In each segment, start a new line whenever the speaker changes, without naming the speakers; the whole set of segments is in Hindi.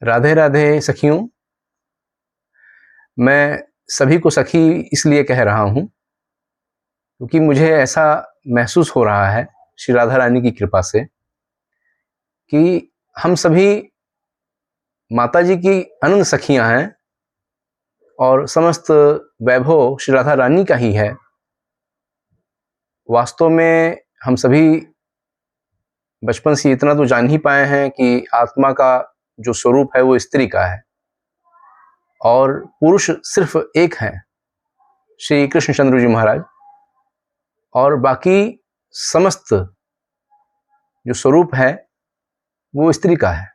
राधे राधे सखियों। मैं सभी को सखी इसलिए कह रहा हूँ क्योंकि मुझे ऐसा महसूस हो रहा है श्री राधा रानी की कृपा से कि हम सभी माता जी की अनंत सखियाँ हैं और समस्त वैभव श्री राधा रानी का ही है। वास्तव में हम सभी बचपन से इतना तो जान ही पाए हैं कि आत्मा का जो स्वरूप है वो स्त्री का है और पुरुष सिर्फ एक है, श्री कृष्णचंद्र जी महाराज, और बाकी समस्त जो स्वरूप है वो स्त्री का है।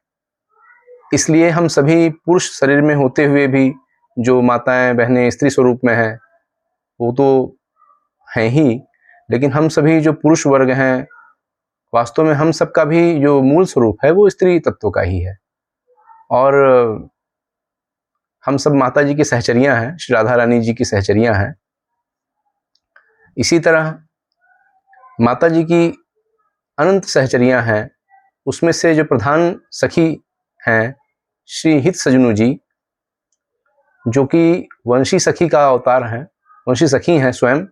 इसलिए हम सभी पुरुष शरीर में होते हुए भी जो माताएं बहनें स्त्री स्वरूप में हैं वो तो हैं ही, लेकिन हम सभी जो पुरुष वर्ग हैं वास्तव में हम सबका भी जो मूल स्वरूप है वो स्त्री तत्व का ही है और हम सब माता जी की सहचरियां हैं, श्री राधा रानी जी की सहचरियां हैं। इसी तरह माता जी की अनंत सहचरियां हैं, उसमें से जो प्रधान सखी हैं श्री हित सजनू जी, जो कि वंशी सखी का अवतार हैं, वंशी सखी हैं स्वयं,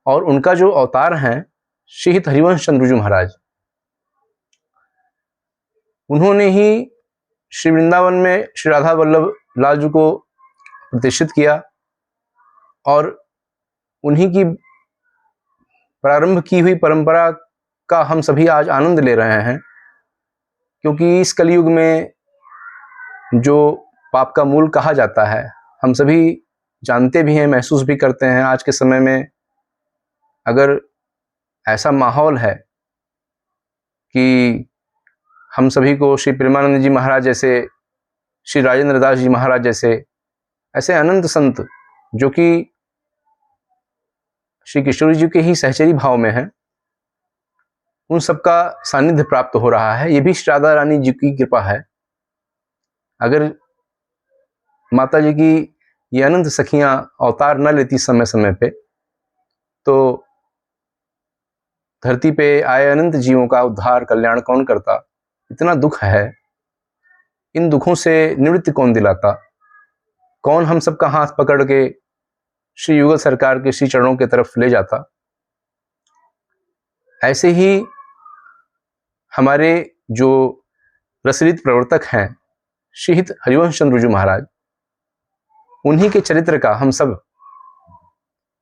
और उनका जो अवतार हैं श्री हित हरिवंश चंद्र जी महाराज। उन्होंने ही श्री वृंदावन में श्री राधा वल्लभ लाल जी को प्रतिष्ठित किया और उन्हीं की प्रारंभ की हुई परंपरा का हम सभी आज आनंद ले रहे हैं, क्योंकि इस कलयुग में जो पाप का मूल कहा जाता है हम सभी जानते भी हैं, महसूस भी करते हैं। आज के समय में अगर ऐसा माहौल है कि हम सभी को श्री प्रेमानंद जी महाराज जैसे, श्री राजेंद्र दास जी महाराज जैसे ऐसे अनंत संत जो कि श्री किशोर जी के ही सहचरी भाव में हैं, उन सबका सानिध्य प्राप्त हो रहा है। ये भी श्री राधा रानी जी की कृपा है। अगर माता जी की ये अनंत सखियां अवतार न लेती समय समय पे तो धरती पे आए अनंत जीवों का उद्धार कल्याण कौन करता। इतना दुख है, इन दुखों से निवृत्ति कौन दिलाता, कौन हम सबका हाथ पकड़ के श्री युगल सरकार के श्री चरणों की तरफ ले जाता। ऐसे ही हमारे जो रसरीत प्रवर्तक हैं श्री हित हरिवंश चंद्र जी महाराज, उन्हीं के चरित्र का हम सब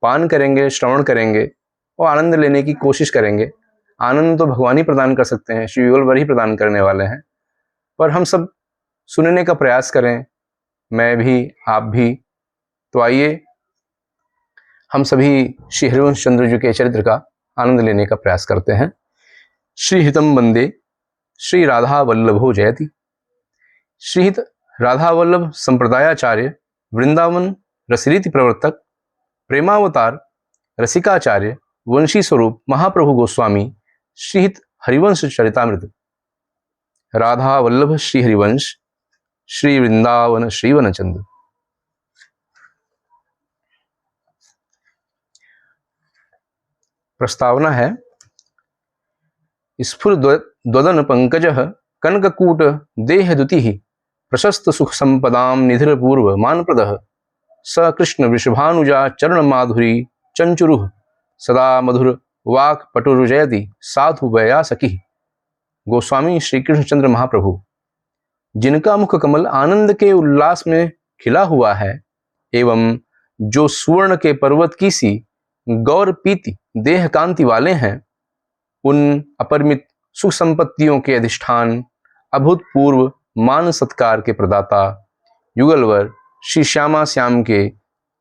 पान करेंगे, श्रवण करेंगे और आनंद लेने की कोशिश करेंगे। आनंद तो भगवान ही प्रदान कर सकते हैं, श्री युगल ही प्रदान करने वाले हैं, पर हम सब सुनने का प्रयास करें, मैं भी, आप भी। तो आइए हम सभी श्री हरिवंश चंद्र जी के चरित्र का आनंद लेने का प्रयास करते हैं। श्री हितम वंदे श्री राधा वल्लभो जयति। श्री हित राधा वल्लभ संप्रदायाचार्य, वृंदावन रसरीति प्रवर्तक, प्रेमावतार, रसिकाचार्य, वंशी स्वरूप महाप्रभु गोस्वामी श्री हित हरिवंश चरितामृत। राधा वल्लभ श्री हरिवंश, श्री वृंदावन श्रीवन चंद्र। प्रस्तावना है। स्फुरद्वदन पंकजः कनककूट देहदुतिः प्रशस्त सुख संपदाम निधिर पूर्व मानप्रदः स कृष्ण वृषभानुजा चरण माधुरी चंचुरुः सदा मधुर वाक पटुर्जयति साधु वया सखी। गोस्वामी श्री कृष्णचंद्र महाप्रभु, जिनका मुख कमल आनंद के उल्लास में खिला हुआ है एवं जो सुवर्ण के पर्वत की सी गौर पीति देह कांति वाले हैं, उन अपरिमित सुख संपत्तियों के अधिष्ठान, अभूतपूर्व मान सत्कार के प्रदाता, युगलवर श्री श्यामा श्याम के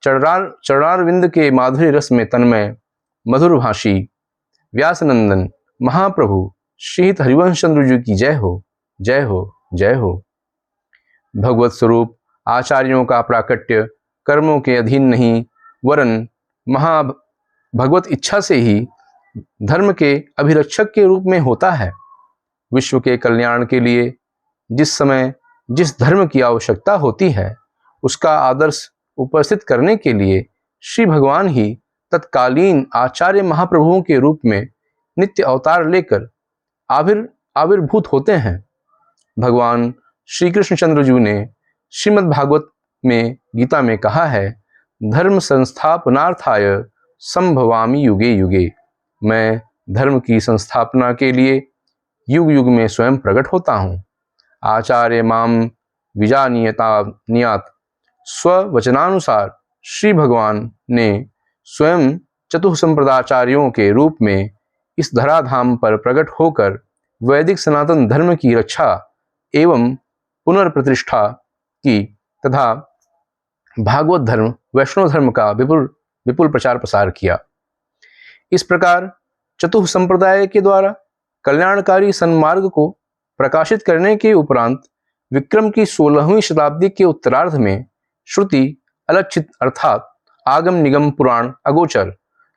चरणारविंद के माधुर्य रस में तन्मय मधुर भाषी व्यासनंदन महाप्रभु श्री हित हरिवंश चंद्र जी की जय हो, जय हो, जय हो। भगवत स्वरूप आचार्यों का प्राकट्य कर्मों के अधीन नहीं, वरन भगवत इच्छा से ही धर्म के अभिरक्षक के रूप में होता है। विश्व के कल्याण के लिए जिस समय जिस धर्म की आवश्यकता होती है उसका आदर्श उपस्थित करने के लिए श्री भगवान ही तत्कालीन आचार्य महाप्रभुओं के रूप में नित्य अवतार लेकर आविर्भूत होते हैं। भगवान श्री कृष्णचंद्र जी ने श्रीमद् भागवत में गीता में कहा है, धर्म संस्थापनार्थाय संभवामि युगे युगे। मैं धर्म की संस्थापना के लिए युग युग में स्वयं प्रकट होता हूँ। आचार्य माम विजानीयता नियात। स्ववचनानुसार श्री भगवान ने स्वयं चतुसंप्रदाचार्यों के रूप में इस धराधाम पर प्रकट होकर वैदिक सनातन धर्म की रक्षा एवं पुनर्प्रतिष्ठा की तथा भागवत धर्म वैष्णव धर्म का विपुल विपुल प्रचार प्रसार किया। इस प्रकार चतुः संप्रदाय के द्वारा कल्याणकारी सन्मार्ग को प्रकाशित करने के उपरांत विक्रम की 16वीं शताब्दी के उत्तरार्ध में श्रुति अलक्षित अर्थात आगम निगम पुराण अगोचर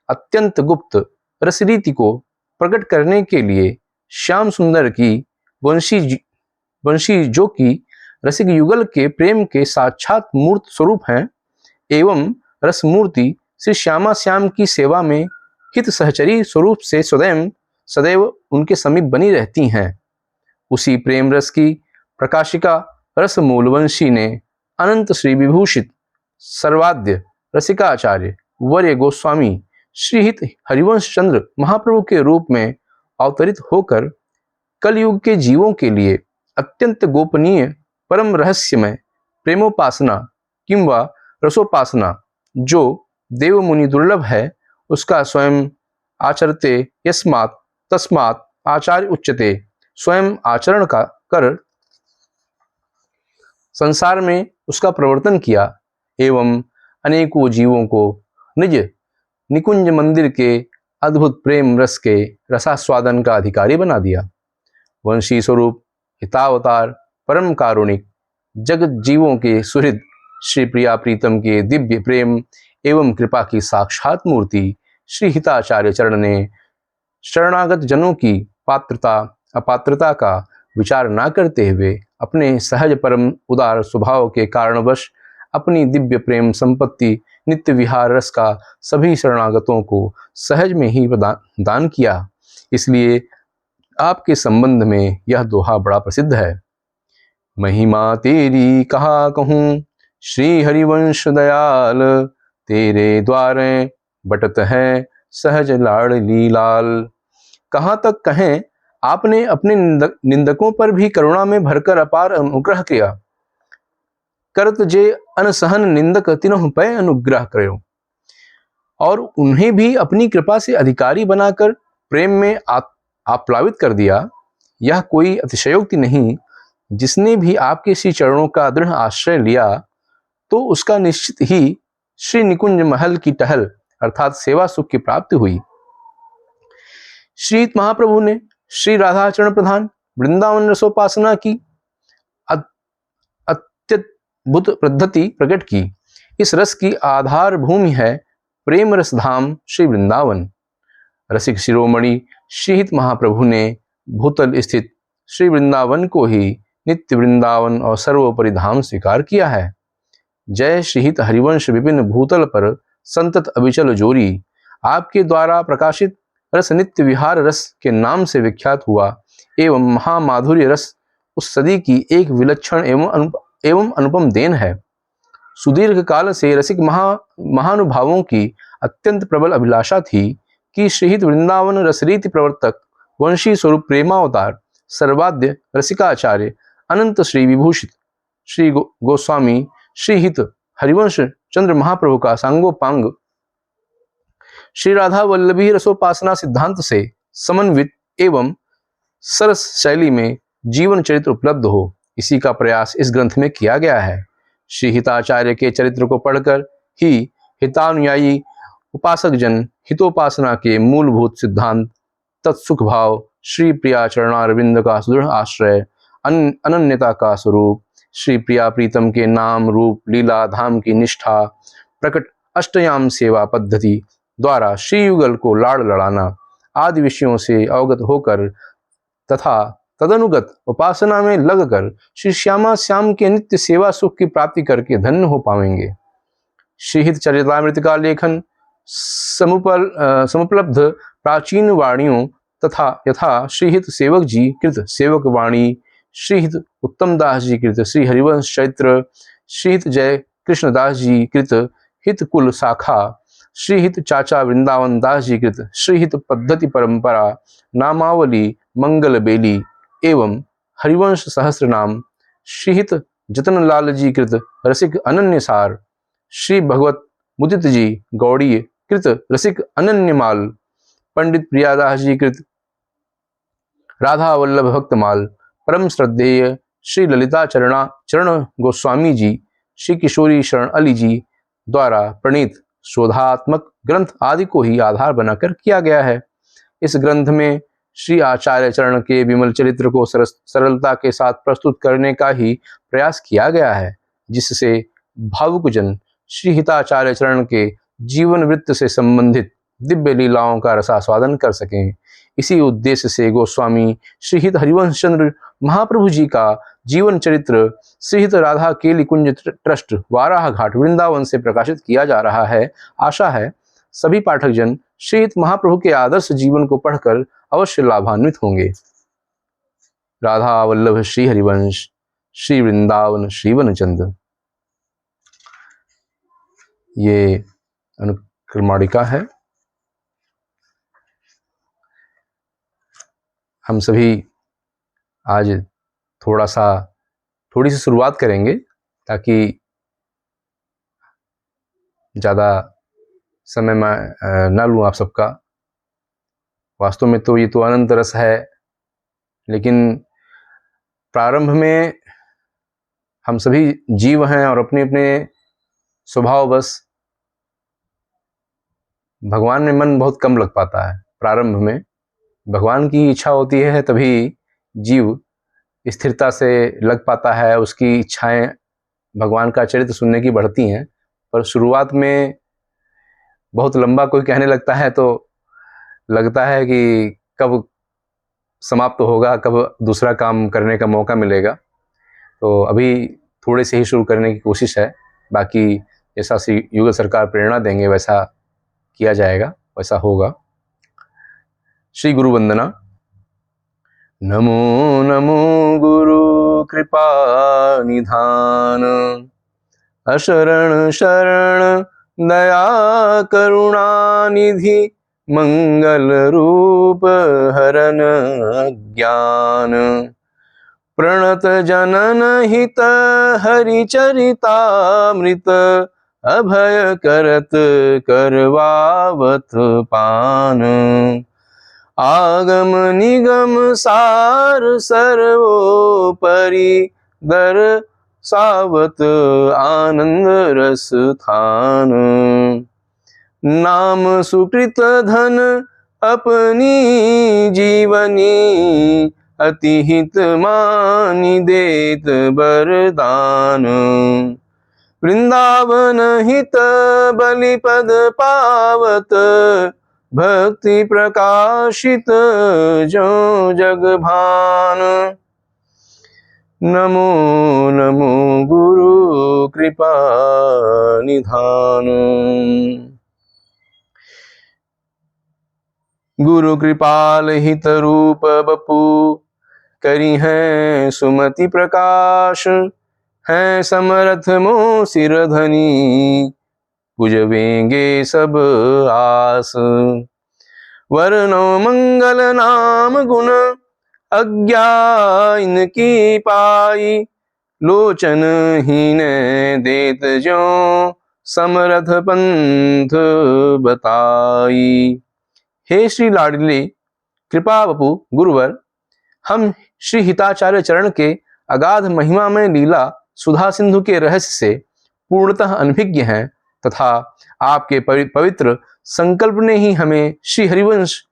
अत्यंत गुप्त रसरीति को प्रकट करने के लिए श्याम सुंदर की वंशी जो कि रसिक युगल के प्रेम के साक्षात मूर्त स्वरूप हैं एवं रसमूर्ति श्री श्यामा श्याम की सेवा में हित सहचरी स्वरूप से सदैव उनके समीप बनी रहती हैं। उसी प्रेम रस की प्रकाशिका रस मूलवंशी ने अनंत श्री विभूषित सर्वाद्य रसिकाचार्य वर्य गोस्वामी श्रीहित हरिवंश चंद्र महाप्रभु के रूप में अवतरित होकर कलयुग के जीवों के लिए अत्यंत गोपनीय परम रहस्यमय प्रेमोपासना किंवा रसोपासना जो देव मुनि दुर्लभ है उसका स्वयं आचरते यस्मात् तस्मात् आचार्य उच्यते। स्वयं आचरण का कर संसार में उसका प्रवर्तन किया एवं अनेकों जीवों को निज निकुंज मंदिर के अद्भुत प्रेम रस के रसास्वादन का अधिकारी बना दिया। वंशी स्वरूप हितावतार परम कारुणिक जगत जीवों के सुहृद श्री प्रिया प्रीतम के दिव्य प्रेम एवं कृपा की साक्षात मूर्ति श्री हिताचार्य चरण ने शरणागत जनों की पात्रता अपात्रता का विचार न करते हुए अपने सहज परम उदार स्वभाव के कारणवश अपनी दिव्य प्रेम संपत्ति नित्य विहार रस का सभी शरणागतों को सहज में ही दान किया। इसलिए आपके संबंध में यह दोहा बड़ा प्रसिद्ध है। महिमा तेरी कहा कहूँ श्री हरिवंश दयाल, तेरे द्वारे बटत है सहज लाडली लाल। कहाँ तक कहें, आपने अपने निंदकों पर भी करुणा में भरकर अपार अनुग्रह किया। करत जे अनसहन निंदक तिन्हु पै अनुग्रह करो, और उन्हें भी अपनी कृपा से अधिकारी बनाकर प्रेम में आप्लावित कर दिया। यह कोई अतिशयोक्ति नहीं। जिसने भी आपके श्री चरणों का दृढ़ आश्रय लिया तो उसका निश्चित ही श्री निकुंज महल की टहल अर्थात सेवा सुख की प्राप्ति हुई। श्री महाप्रभु ने श्री राधाचरण प्रधान वृंदावन रसोपासना की अत्यद्भुत पद्धति प्रकट की। इस रस की आधार भूमि है प्रेम रस धाम श्री वृंदावन। रसिक शिरोमणि श्रीहित महाप्रभु ने भूतल स्थित श्री वृंदावन को ही नित्य वृंदावन और सर्वोपरि धाम स्वीकार किया है। जय श्रीहित हरिवंश विभिन्न भूतल पर संतत अविचल जोरी। आपके द्वारा प्रकाशित रस नित्य विहार रस के नाम से विख्यात हुआ एवं महामाधुर्य रस उस सदी की एक विलक्षण एवं अनुपम देन है। सुदीर्घ काल से रसिक महानुभावों की अत्यंत प्रबल अभिलाषा थी कि श्रीहित वृंदावन रसरीति प्रवर्तक वंशी स्वरूप प्रेमावतार सर्वाद्य रसिकाचार्य अनंत श्री विभूषित श्री गोस्वामी श्रीहित हरिवंश चंद्र महाप्रभु का सांगोपांग श्री राधा वल्लभी रसोपासना सिद्धांत से समन्वित एवं सरस शैली में जीवन चरित्र उपलब्ध हो, इसी का प्रयास इस ग्रंथ में किया गया है। श्री हिताचार्य के चरित्र को पढ़कर ही हितानुयायी उपासक जन हितोपासना के मूलभूत सिद्धांत तत्सुख भाव श्री प्रिया चरणारविंद का सुदृढ़ आश्रय अनन्यता का स्वरूप श्री प्रिया प्रीतम के नाम रूप लीला धाम की निष्ठा प्रकट अष्टयाम सेवा पद्धति द्वारा श्री युगल को लाड़ लड़ाना आदि विषयों से अवगत होकर तथा तदनुगत उपासना में लगकर श्री श्यामा श्याम के नित्य सेवा सुख की प्राप्ति करके धन्य हो पाएंगे। श्रीहित चरितामृत का लेखन समुपलब्ध प्राचीन वाणियों तथा यथा श्रीहित सेवक जी कृत सेवक वाणी श्रीहित उत्तम दास जी कृत श्री हरिवंश चैत्र, श्रीहित जय कृष्ण दास जी कृत हित कुल शाखा, श्रीहित चाचा वृंदावन दास जी कृत श्रीहित पद्धति परंपरा नामावली मंगल बेली, एवं हरिवंश सहस्र नाम श्रीहित जतन लाल जी कृत रसिक अनन्य सार, श्री भगवत मुदित जी गौड़ी कृत रसिक अनन्यमाल, पंडित प्रियादास जी कृत राधा वल्लभ भक्तमाल, परम श्रद्धेय श्री ललिता चरण गोस्वामी जी, श्री किशोरी शरण अली जी द्वारा प्रणीत शोधात्मक ग्रंथ आदि को ही आधार बनाकर किया गया है। इस ग्रंथ में श्री आचार्य चरण के विमल चरित्र को सरलता के साथ प्रस्तुत करने का ही प्रयास किया गया है, जिससे भावुक जन श्री हिताचार्य चरण के जीवन वृत्त से संबंधित दिव्य लीलाओं का रसास्वादन कर सकें। इसी उद्देश्य से गोस्वामी श्रीहित हरिवंश चंद्र महाप्रभु जी का जीवन चरित्र श्रीहित राधा केली कुंज ट्रस्ट वाराह घाट वृंदावन से प्रकाशित किया जा रहा है। आशा है सभी पाठक जन श्रीहित महाप्रभु के आदर्श जीवन को पढ़कर अवश्य लाभान्वित होंगे। राधा वल्लभ श्री हरिवंश श्री वृंदावन श्रीवन चंद्र। ये अनुक्रमणिका है। हम सभी आज थोड़ी सी शुरुआत करेंगे ताकि ज़्यादा समय मैं ना लूँ आप सबका। वास्तव में तो ये तो अनंत रस है, लेकिन प्रारंभ में हम सभी जीव हैं और अपने अपने स्वभाव बस भगवान में मन बहुत कम लग पाता है। प्रारंभ में भगवान की इच्छा होती है तभी जीव स्थिरता से लग पाता है, उसकी इच्छाएं भगवान का चरित्र सुनने की बढ़ती हैं। पर शुरुआत में बहुत लंबा कोई कहने लगता है तो लगता है कि कब समाप्त होगा, कब दूसरा काम करने का मौका मिलेगा। तो अभी थोड़े से ही शुरू करने की कोशिश है, बाकी जैसा श्री युगल सरकार प्रेरणा देंगे वैसा किया जाएगा, वैसा होगा। श्री गुरु वंदना। नमो नमो गुरु कृपा निधान, अशरण शरण दया करुणा निधि, मंगल रूप हरन ज्ञान, प्रणत जनन हित हरिचरितामृत, अभय करत करवावत पान, आगम निगम सार सर्वोपरि, दर सावत आनंद रस थान, नाम सुकृत धन अपनी जीवनी, अति हित मानि देत बरदान, वृंदावन हित बलिपद पावत, भक्ति प्रकाशित जो जग भान, नमो नमो गुरु कृपा निधान। गुरु कृपाल हित रूप बपू, करी हैं सुमति प्रकाश, हैं समरथ मो सिर धनी, पुजवेंगे सब आस, वरनो मंगल नाम गुण, अज्ञा इनकी पाई, लोचन हीन देत जो समरथ पंथ बताई। हे श्री लाडली कृपा बपू गुरुवर, हम श्री हिताचार्य चरण के अगाध महिमा में लीला सुधा सिंधु के रहस्य से पूर्णतः अनभिज्ञ हैं, तथा आपके पवित्र संकल्प ने ही हमें श्री हरिवंश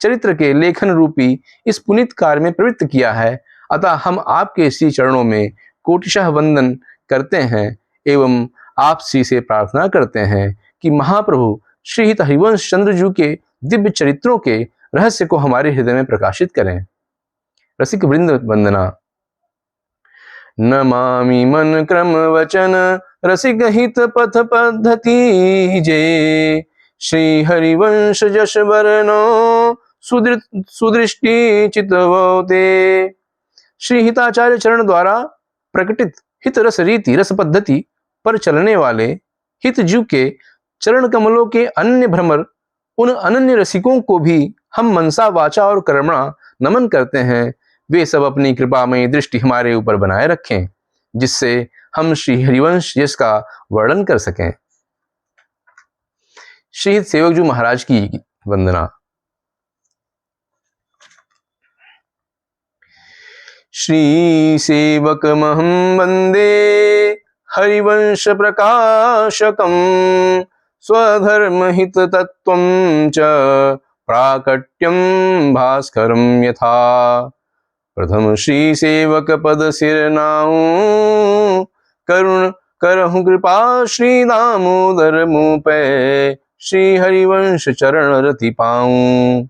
चरित्र के लेखन रूपी इस पुनीत कार्य में प्रवृत्त किया है। अतः हम आपके श्री चरणों में कोटिशः वंदन करते हैं एवं आप श्री से प्रार्थना करते हैं कि महाप्रभु श्री हित हरिवंश चंद्रजू के दिव्य चरित्रों के रहस्य को हमारे हृदय में प्रकाशित करें। रसिक वृंद वंदना। नमामि मन क्रम वचन, रसिक हित पथ पद्धति जे, श्री हरिवंश जश वरनो सुदृष्टि चितवो ते, श्री हिताचार्य चरण द्वारा प्रकटित हित रस रीति रस पद्धति पर चलने वाले हितजू के चरण कमलों के अन्य भ्रमर उन अनन्य रसिकों को भी हम मनसा वाचा और कर्मणा नमन करते हैं। वे सब अपनी कृपामयी दृष्टि हमारे ऊपर बनाए रखें, जिससे हम श्री हरिवंश यश का वर्णन कर सकें। श्री सेवक जी महाराज की वंदना। श्री सेवकमहं वंदे हरिवंश प्रकाशकं स्वधर्महित तत्त्वं च प्राकट्यं भास्करं यथा। प्रथम श्री सेवक पद सिरनाऊं करुण करहु कृपा श्री दामोदर मुँह पे श्री हरिवंश चरण रति पाऊं।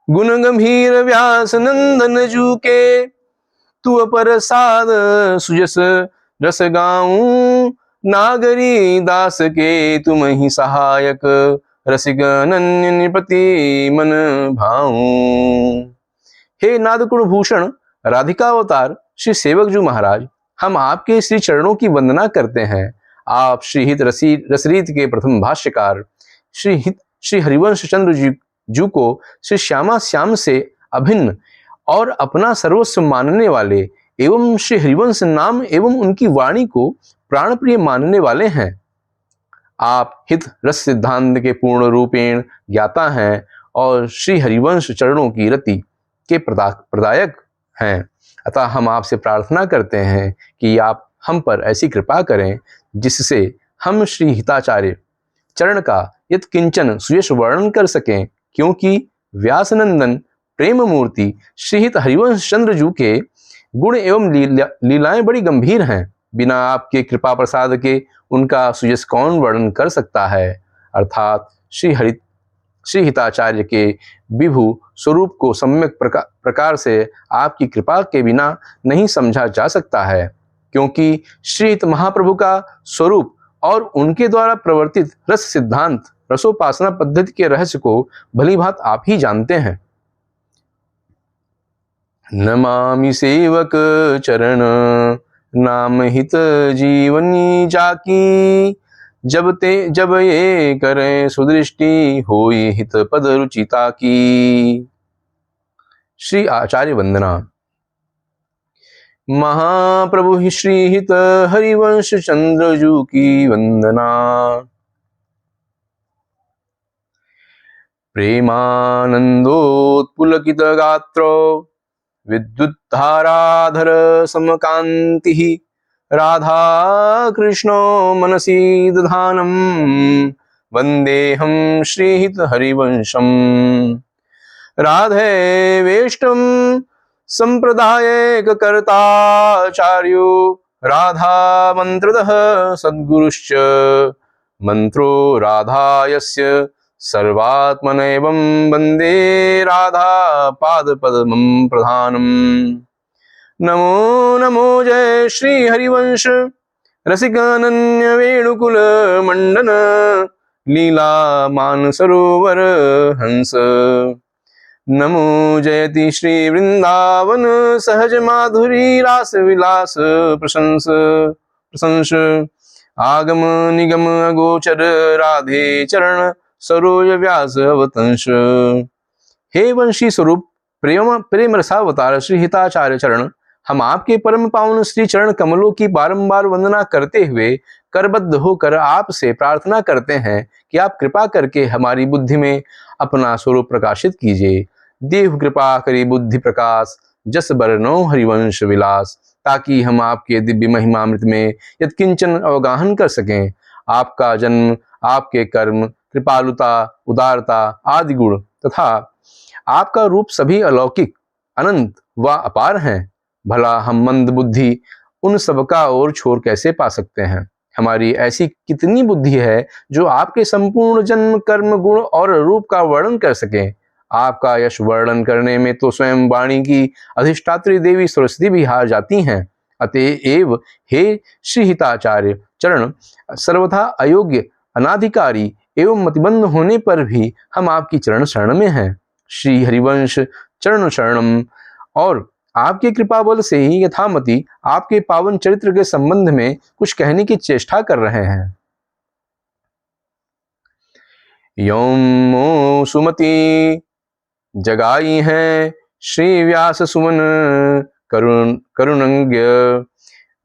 गुण गंभीर व्यास नंदन जू के तू अपर साध सुजस रस गाऊं। नागरी दास के तुम ही सहायक रसिक अनन्य निपति मन भाऊं। हे नादकुण भूषण राधिकावतार श्री सेवक जी महाराज, हम आपके श्री चरणों की वंदना करते हैं। आप श्री हित रसरीत के प्रथम भाष्यकार श्री हरिवंश चंद्र जू को श्री श्यामा श्याम से अभिन्न और अपना सर्वस्व मानने वाले एवं श्री हरिवंश नाम एवं उनकी वाणी को प्राण प्रिय मानने वाले हैं। आप हित रस सिद्धांत के पूर्ण रूपेण ज्ञाता हैं और श्री हरिवंश चरणों की रति के प्रदायक हैं। अतः हम आपसे प्रार्थना करते हैं कि आप हम पर ऐसी कृपा करें जिससे हम श्री हिताचार्य चरण का यत् किंचन सुयश वर्णन कर सकें, क्योंकि व्यासनंदन प्रेम मूर्ति श्री हित हरिवंश चंद्र जू के गुण एवं लीलाएं बड़ी गंभीर हैं। बिना आपके कृपा प्रसाद के उनका सुयश कौन वर्णन कर सकता है। अर्थात श्री हिताचार्य के विभु स्वरूप को सम्यक प्रकार से आपकी कृपा के बिना नहीं समझा जा सकता है, क्योंकि श्री हित महाप्रभु का स्वरूप और उनके द्वारा प्रवर्तित रस सिद्धांत रसोपासना पद्धति के रहस्य को भली भांत आप ही जानते हैं। नमामि सेवक चरण नाम हित जीवनी जाकी। जब ये करें सुदृष्टि होई हित पद रुचिता की। श्री आचार्य वंदना। महाप्रभु ही श्री हित हरिवंश चंद्र जू की वंदना। प्रेमानंदोत्पुलकित गात्रो विद्युद्धाराधर समकांति। राधा कृष्णो मनसि दधानम वंदेहम श्रीहित हरिवंशम। राधे वेष्टम संप्रदायक कर्ताचार्यो राधा मंत्रदः सद्गुरुश्च। मंत्रो राधायस्य सर्वात्मनैवं वंदे राधा पादपद्मं प्रधानम्। नमो नमो जय श्री हरिवंश रसिकानन्य वेणुकुल मंडन लीला मानसरोवर हंस। नमो जयति श्री वृंदावन सहज माधुरी रास विलास प्रशंस। आगम निगम अगोचर राधे चरण सरोज व्यास अवतंश। हे वंशी स्वरूप प्रेम रसावतार श्री हिताचार्य चरण, हम आपके परम पावन श्री चरण कमलों की बारंबार वंदना करते हुए करबद्ध होकर आपसे प्रार्थना करते हैं कि आप कृपा करके हमारी बुद्धि में अपना स्वरूप प्रकाशित कीजिए। देव कृपा करी बुद्धि प्रकाश जस बरनो हरिवंश विलास, ताकि हम आपके दिव्य महिमामृत में यत्किंचन अवगाहन कर सकें। आपका जन्म, आपके कर्म, कृपालुता, उदारता आदि गुण तथा आपका रूप सभी अलौकिक, अनंत व अपार हैं। भला हम मंद बुद्धि उन सबका ओर छोर कैसे पा सकते हैं। हमारी ऐसी कितनी बुद्धि है जो आपके संपूर्ण जन्म, कर्म, गुण और रूप का वर्णन कर सके। आपका यश वर्णन करने में तो स्वयं वाणी की अधिष्ठात्री देवी सरस्वती भी हार जाती हैं। अतएव हे श्री हिताचार्य चरण, सर्वथा अयोग्य, अनाधिकारी एवं मतिबंध होने पर भी हम आपकी चरण शरण में हैं। श्री हरिवंश चरण शरणम और आपकी कृपा बल से ही यथामति आपके पावन चरित्र के संबंध में कुछ कहने की चेष्टा कर रहे हैं। यौम सुमति जगाई है श्री व्यास सुमन करुणज्ञ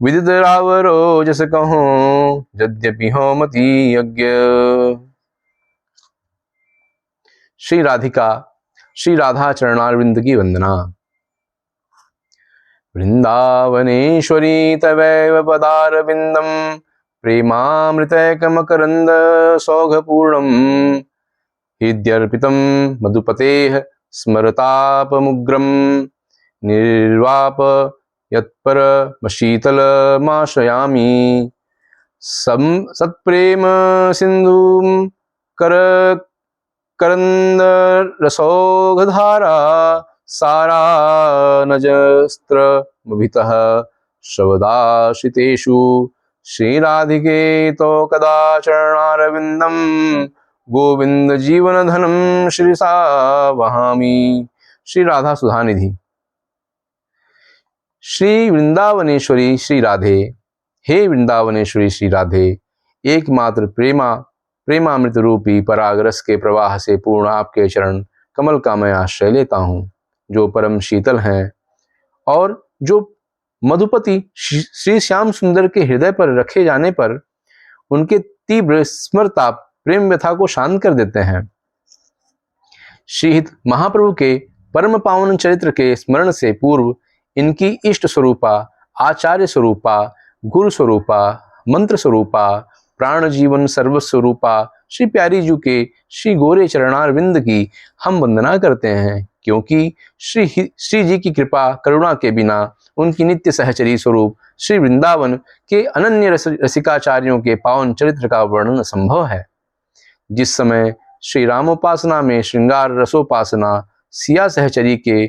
विदित रावरो जस कहो यद्यपि हो मति यज्ञ। श्री राधिका श्री राधा चरणारविंद की वंदना। वृंदावनेश्वरी तवैव पदारविंदम प्रेमामृतैकमकरंद सौघपूर्णम हृद्यर्पितं मधुपतेः स्मरतापमुग्रं निर्वाप यत्परमशीतलमाश्रयामि सत्प्रेम सिन्धुं करकरन्दरसौघधारा सारानजस्त्रमभितः शवदाश्रितेषु श्रीराधिके तो कदा चरणारविन्दं गोविंद जीवन धनम श्रीसा वहामी। श्री राधा सुधानिधि। श्री वृंदावनेश्वरी श्री राधे, हे वृंदावनेश्वरी श्री राधे, एकमात्र प्रेमामृत रूपी परागरस के प्रवाह से पूर्ण आपके चरण कमल का मैं आश्रय लेता हूँ, जो परम शीतल हैं और जो मधुपति श्री श्याम सुंदर के हृदय पर रखे जाने पर उनके तीव्र स्मरताप प्रेम व्यथा को शांत कर देते हैं। श्रीहित महाप्रभु के परम पावन चरित्र के स्मरण से पूर्व इनकी इष्ट स्वरूपा, आचार्य स्वरूपा, गुरु स्वरूपा, मंत्र स्वरूपा, प्राण जीवन सर्वस्वरूपा श्री प्यारी जी के श्री गोरे चरणारविंद की हम वंदना करते हैं, क्योंकि श्री जी की कृपा करुणा के बिना उनकी नित्य सहचरी स्वरूप श्री वृंदावन के अनन्य रसिकाचार्यों के पावन चरित्र का वर्णन संभव है। जिस समय श्री रामोपासना में श्रृंगार रसोपासना सिया सहचरी के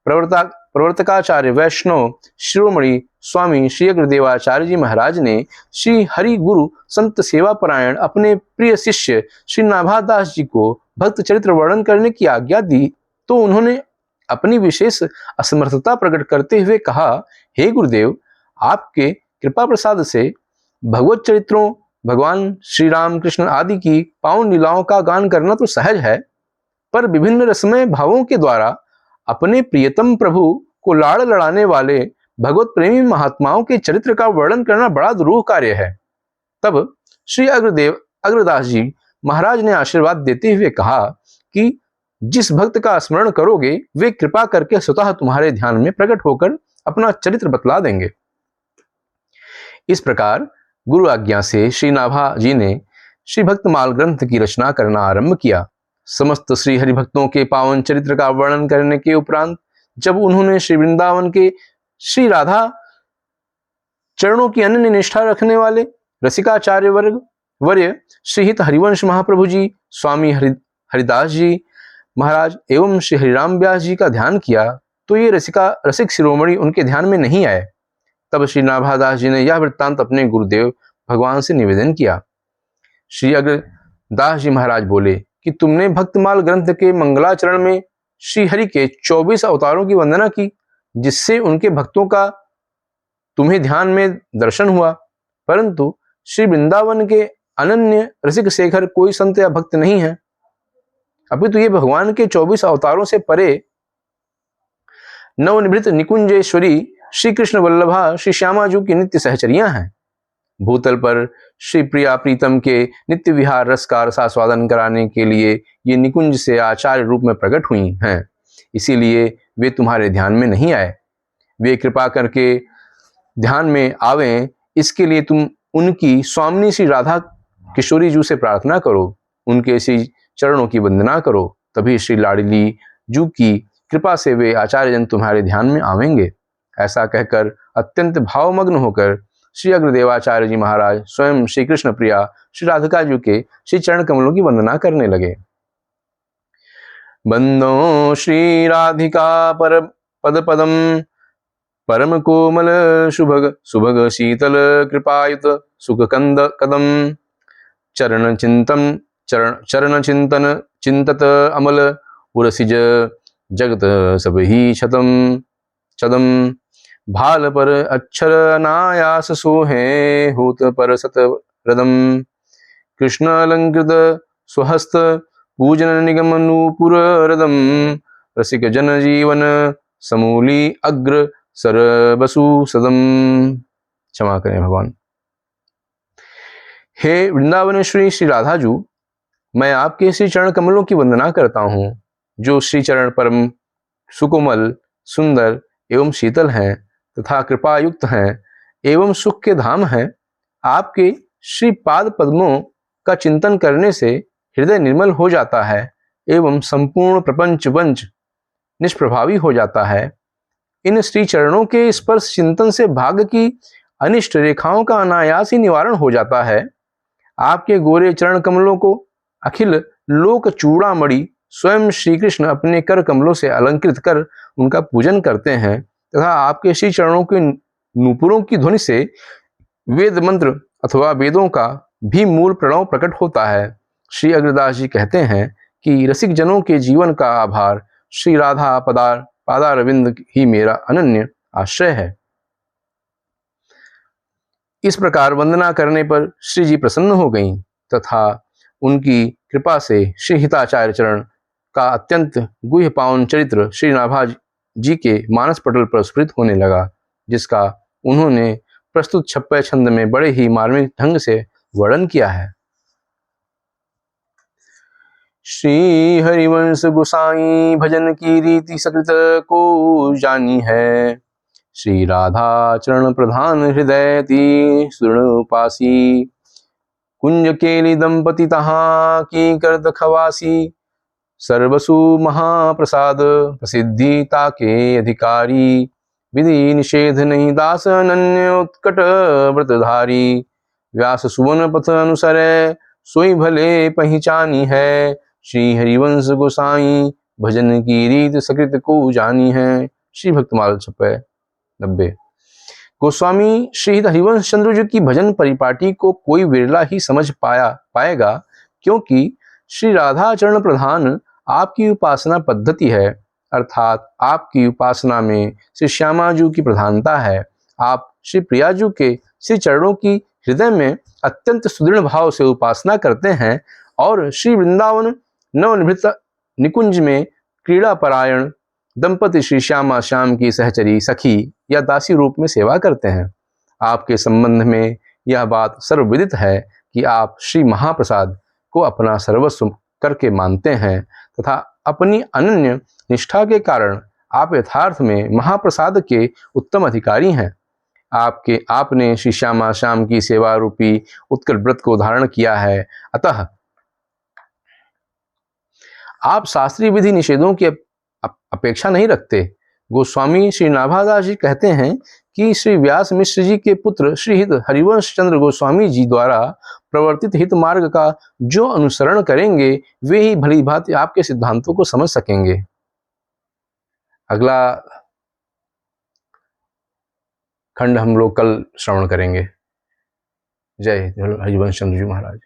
प्रवर्तकाचार्य वैष्णव शिरोमणि स्वामी श्री अग्रदेवाचार्य जी महाराज ने श्री हरि गुरु संत सेवा परायण अपने प्रिय शिष्य श्री नाभादास जी को भक्त चरित्र वर्णन करने की आज्ञा दी, तो उन्होंने अपनी विशेष असमर्थता प्रकट करते हुए कहा, हे गुरुदेव, आपके कृपा प्रसाद से भगवत चरित्रों, भगवान श्री राम कृष्ण आदि की पावन लीलाओं का गान करना तो सहज है, पर विभिन्न रसमय भावों के द्वारा अपने प्रियतम प्रभु को लाड़ लड़ाने वाले भगवत प्रेमी महात्माओं के चरित्र का वर्णन करना बड़ा दुरूह कार्य है। तब श्री अग्रदास जी महाराज ने आशीर्वाद देते हुए कहा कि जिस भक्त का स्मरण करोगे वे कृपा करके स्वतः तुम्हारे ध्यान में प्रकट होकर अपना चरित्र बतला देंगे। इस प्रकार गुरु आज्ञा से श्री नाभा जी ने श्री भक्तमाल ग्रंथ की रचना करना आरंभ किया। समस्त श्री हरि भक्तों के पावन चरित्र का वर्णन करने के उपरांत जब उन्होंने श्री वृंदावन के श्री राधा चरणों की अनन्य निष्ठा रखने वाले रसिकाचार्य वर्य श्रीहित हरिवंश महाप्रभु जी, स्वामी हरिदास जी महाराज एवं श्री हरिराम व्यास जी का ध्यान किया, तो ये रसिक शिरोमणि उनके ध्यान में नहीं आए। तब श्री नाभादास जी ने यह वृत्तांत अपने गुरुदेव भगवान से निवेदन किया। श्री अग्रदास जी महाराज बोले कि तुमने भक्तमाल ग्रंथ के मंगलाचरण में श्री हरि के 24 अवतारों की वंदना की, जिससे उनके भक्तों का तुम्हें ध्यान में दर्शन हुआ, परंतु श्री वृंदावन के अनन्य रसिक शेखर कोई संत या भक्त नहीं है। अभी तो ये भगवान के 24 अवतारों से परे नवनिभृत निकुंजेश्वरी श्री कृष्ण वल्लभा श्री श्यामाजू की नित्य सहचरियां हैं। भूतल पर श्री प्रिया प्रीतम के नित्य विहार रस का रसास्वादन कराने के लिए ये निकुंज से आचार्य रूप में प्रकट हुई हैं, इसीलिए वे तुम्हारे ध्यान में नहीं आए। वे कृपा करके ध्यान में आवें, इसके लिए तुम उनकी स्वामिनी श्री राधा किशोरी जू से प्रार्थना करो, उनके श्री चरणों की वंदना करो, तभी श्री लाडली जू की कृपा से वे आचार्यजन तुम्हारे ध्यान में आवेंगे। ऐसा कहकर अत्यंत भावमग्न होकर श्री अग्रदेवाचार्य जी महाराज स्वयं श्री कृष्ण प्रिया श्री राधिका जी के श्री चरण कमलों की वंदना करने लगे। बंदो श्री राधिका पर पद पदम परम कोमल सुभग शीतल कृपायुत सुख कंद कदम चरण चिंतन चिंतत अमल उरसिज जगत सब ही छतम। चदम भाल पर अक्षर अनायास सोहे होत पर सत हृदम कृष्ण अलंकृत स्वहस्त पूजन निगम नूपुर हृदम रसिक जन जीवन समूली अग्र सरबसु सदम। क्षमा करें भगवान। हे वृंदावन श्री श्री राधाजू, मैं आपके श्री चरण कमलों की वंदना करता हूँ, जो श्री चरण परम सुकोमल, सुंदर एवं शीतल हैं तथा कृपा युक्त हैं एवं सुख के धाम हैं। आपके श्री पाद पद्मों का चिंतन करने से हृदय निर्मल हो जाता है एवं संपूर्ण प्रपंच वंच निष्प्रभावी हो जाता है। इन श्री चरणों के स्पर्श चिंतन से भाग्य की अनिष्ट रेखाओं का अनायास ही निवारण हो जाता है। आपके गोरे चरण कमलों को अखिल लोक चूड़ामणि स्वयं श्री कृष्ण अपने कर कमलों से अलंकृत कर उनका पूजन करते हैं तथा आपके श्री चरणों के नूपुरों की ध्वनि से वेद मंत्र अथवा वेदों का भी मूल प्रणव प्रकट होता है। श्री अग्रदास जी कहते हैं कि रसिक जनों के जीवन का आभार श्री राधा पादारविंद ही मेरा अनन्य आश्रय है। इस प्रकार वंदना करने पर श्री जी प्रसन्न हो गईं तथा उनकी कृपा से श्री हिताचार्य चरण का अत्यंत गुह्य पावन चरित्र श्री नाभा जी के मानस पटल पर स्फुरित होने लगा, जिसका उन्होंने प्रस्तुत 56 छंद में बड़े ही मार्मिक ढंग से वर्णन किया है। श्री हरिवंश गोसाई भजन की रीति सकृत को जानी है, श्री राधा चरण प्रधान हृदय ती सुरण उपासी, कुंज केली दंपति तहाँ की करत खवासी, सर्वसु महाप्रसाद प्रसिद्धि ताके अधिकारी, विधि निषेध नहीं दास अनन्य उत्कट व्रतधारी, व्यास सुवन पथ अनुसरे सोई भले पहचानी है, श्री हरिवंश गोसाई भजन की रीत सकृत को जानी है। श्री भक्तमाल 90। गोस्वामी श्री हरिवंश चंद्र जी की भजन परिपाटी को कोई विरला ही समझ पाएगा, क्योंकि श्री राधा चरण प्रधान आपकी उपासना पद्धति है, अर्थात आपकी उपासना में श्री श्यामाजू की प्रधानता है। आप श्री प्रियाजू के श्री चरणों की हृदय में अत्यंत सुदृढ़ भाव से उपासना करते हैं और श्री वृंदावन नवनिभृत निकुंज में क्रीड़ा परायण दंपति श्री श्यामा श्याम की सहचरी सखी या दासी रूप में सेवा करते हैं। आपके संबंध में यह बात सर्वविदित है कि आप श्री महाप्रसाद को अपना सर्वस्व करके मानते हैं तथा अपनी अनन्य निष्ठा के कारण आप यथार्थ में महाप्रसाद के उत्तम अधिकारी हैं। आपने श्री श्यामा श्याम की सेवा रूपी उत्कट व्रत को धारण किया है, अतः आप शास्त्रीय विधि निषेधों की अपेक्षा नहीं रखते। गोस्वामी श्री नाभादास जी कहते हैं कि श्री व्यास मिश्र जी के पुत्र श्री हरिवंश चंद्र गोस्वामी जी द्वारा प्रवर्तित हित मार्ग का जो अनुसरण करेंगे वे ही भली भांति आपके सिद्धांतों को समझ सकेंगे। अगला खंड हम लोग कल श्रवण करेंगे। जय हरिवंश चंद्र जी महाराज।